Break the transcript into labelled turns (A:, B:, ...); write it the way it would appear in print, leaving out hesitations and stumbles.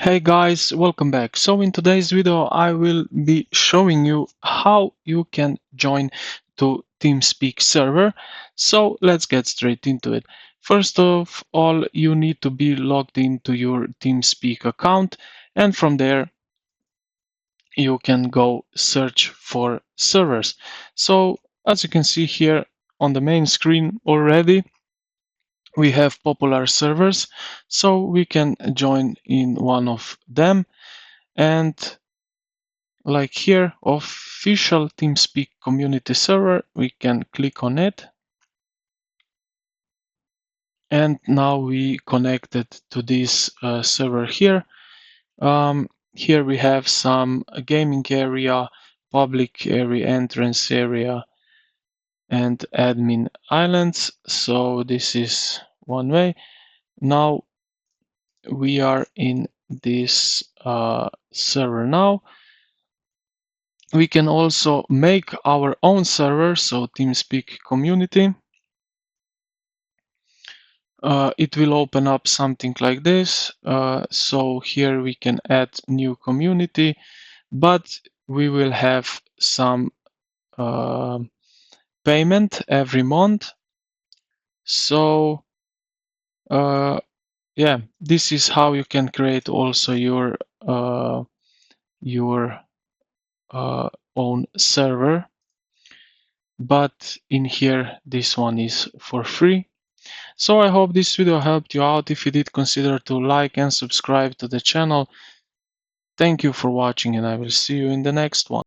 A: Hey guys, welcome back. So in today's video I will be showing you how you can join to TeamSpeak server. So let's get straight into it. First of all, you need to be logged into your TeamSpeak account, and from there you can go search for servers. So as you can see here on the main screen already, we have popular servers, so we can join in one of them. And like here, official TeamSpeak community server, we can click on it. And now we connected to this server here. Here we have some gaming area, public area, entrance area, and admin islands. So this is one way. Now we are in this server now. We can also make our own server, so TeamSpeak community. It will open up something like this. So here we can add new community, but we will have some payment every month. So yeah, this is how you can create also your own server. But in here, this one is for free. So I hope this video helped you out. If you did, consider to like and subscribe to the channel. Thank you for watching, and I will see you in the next one.